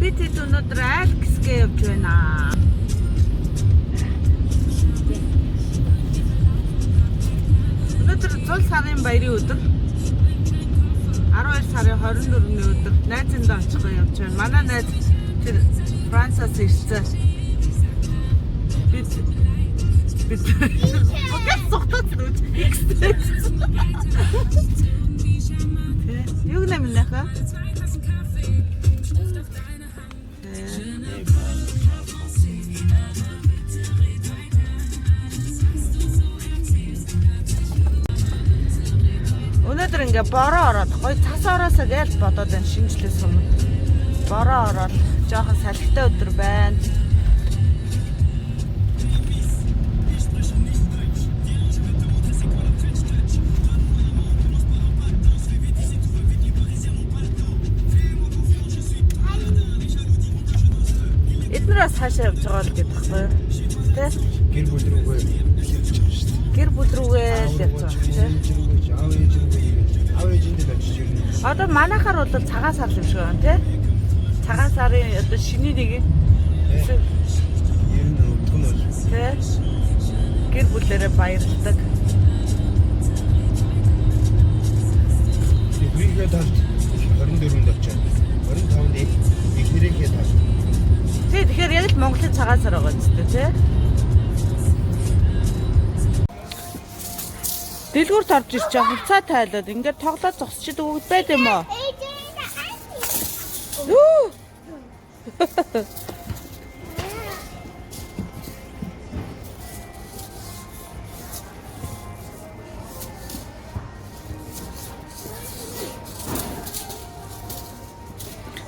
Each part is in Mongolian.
бид өнөөдөр Альксгээ явж байна. Өнөөдөр зул сарын баярын өдөр. 12 сарын 24-ний өдөр найзандаа очихгоо явж байна. Манай найз тэр Францаас ирсэн. Бид газ сухтаад нүд экстрес. Юу нэмэн нахаа? Өнөөдөр ингээ бороо ороод гоё цас ороосоо гэж бодоод байна шинжлээс өмнө. Бороо ороод жоохон салхитай өдөр байна. Эднээс хаашаа явж байгаа л гэдэг байхгүй юу? Тэ? Гэр бүл рүүгээ явж байгаа шүү дээ. Гэр бүл рүүгээ л явж байгаа тийм. Аав ээжиндээ очиж ирнэ. Одоо манайхаар бол цагаан сар юм шиг байна тий. Цагаан сарын одоо шиний нэг юм. Ер нь өдгөн бол Тий. Гэр бүлээрээ баярлдаг. Тэрийгээ талд 24-нд очиад 25-нд ихнэрийнхээ талд. Тий тэгэхээр яг л Монголын цагаан сар байгаа юм зү тий. Дэлгүүрт орж ирч байгаа хувцас тайлаад ингээд тоглоод зогсчихэд өгд байд юм уу? Юу?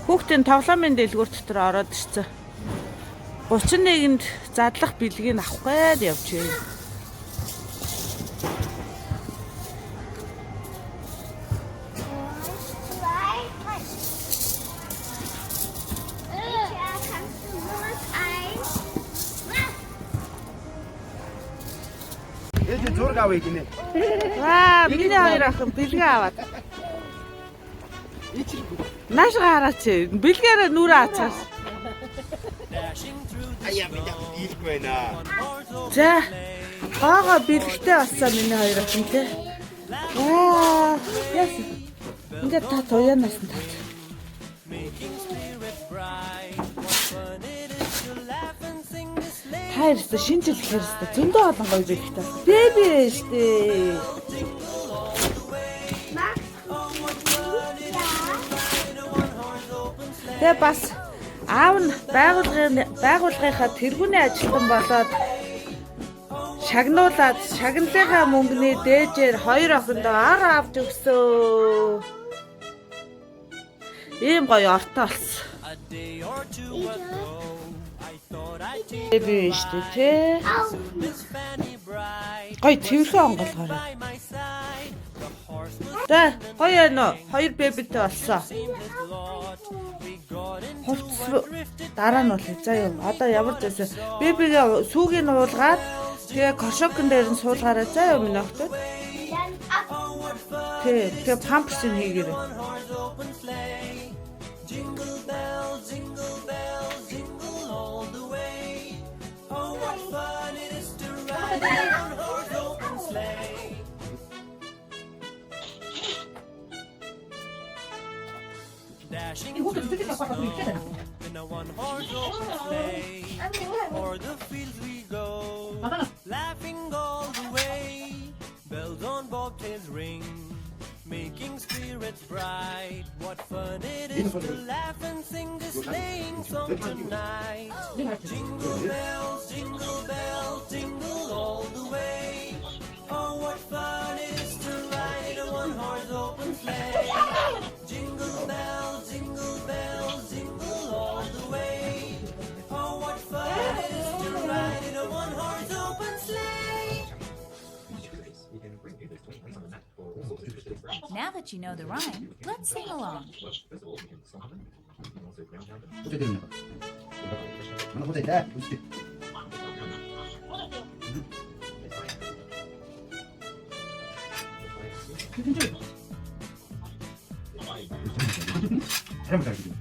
Хүүхдийн тоглоомын дэлгүүр дотор ороод ирсэн. 31-нд задлах бэлгийг авах гээд явж байна. Ээж зураг авъя гинэ. Ваа, миний хоёр ах бэлгээ аваад. Нааш гараач. Бэлгээрээ нүрээ ацгаас. Аяа би дийлгүй байна. За. Гоо бэлгтэй болсон миний хоёр ах юм те. Аа, яс. Ингээд та туянаас нь тат. Хайрста шинжил хэрста зөндөө олон гоё бэлгтэй. Бэби штэ. Тэгээ бас аав нь байгууллагынхаа тэргүүний ажилтан болоод шагнуулаад шагналынхаа мөнгөний дээжээр хоёр охиндоо ар авч өгсөө. Ийм гоё ортой болсон. Бэби штэ тий. Гоё тэрхэн онголгоорой. За гоё нөө хоёр бэбитэй болсон. Хувцс дараа нь бол за юу одоо ямар ч байсан бэбигээ сүүгийг нь уулгаад тэгээ кошокон дээр нь суулгаарай за юу минь охтод. Тэгээ памперсыг хийгээрэй. Dashing through the snow in a one-horse open sleigh. O'er the fields we go, laughing all the way. Bells on bobtails ring, making spirits bright. What fun it is to laugh and sing this sleighing song tonight. Jingle bells, jingle all the way. Oh, what fun it is to ride in a one-horse open sleigh. Jingle bells, jingle all the way. Oh, what fun it is to ride in a one-horse open sleigh. Now that you know the rhyme, let's sing along. 잘못 알겠네.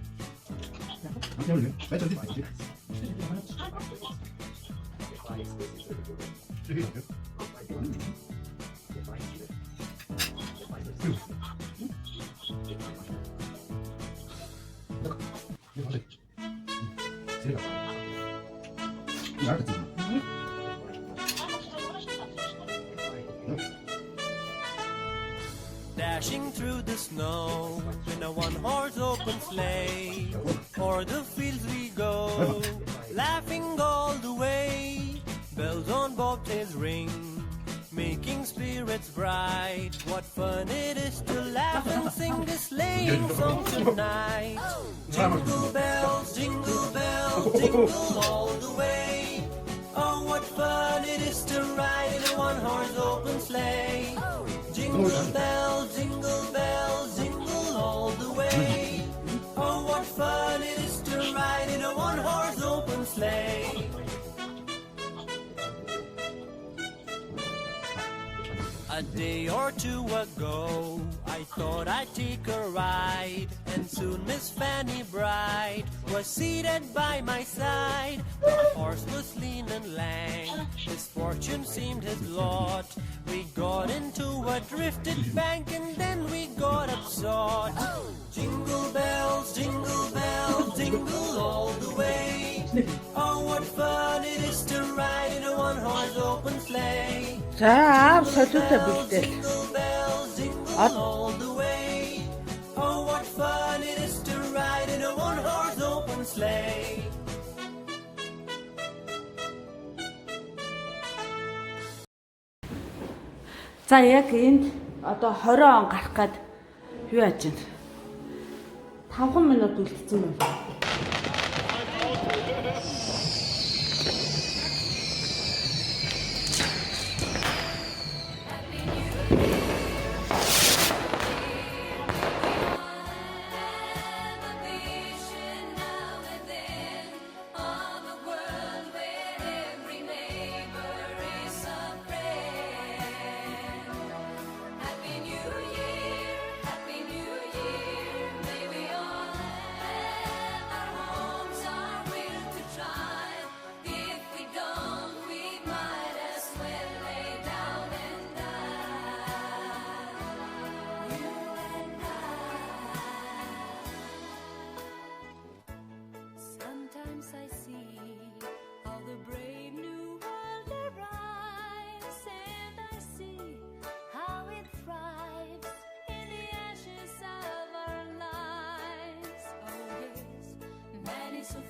Dashing through the snow in a one-horse open sleigh, o'er the fields we go, laughing all the way. Bells on bobtails ring, making spirits bright. What fun it is to laugh and sing this sleighing song tonight. Jingle bells, jingle all the way. Oh, what fun it is to ride in a one-horse open sleigh. Jingle bells, jingle all the way. Oh, what fun it is to ride in a one-horse open sleigh. A day or two ago, I thought I'd take a ride, and soon Miss Fanny Bright was seated by my side. The horse was lean and lank, his fortune seemed his lot. We got into a drifted bank, and then we got upsot. Jingle bells, jingle all the way. Oh, what fun it is to ride in a one-horse open sleigh. 자, 설득도 비슷해. Jingle bells, jingle all the way. Oh, what fun it is to ride in a one-horse open sleigh. За яг энд одоо 20 он гарах гээд юу яаж байна? 5 минут үлдсэн байна. Sometimes I see how the brave new world arrives, and I see how it thrives in the ashes of our lives. Oh yes, man is so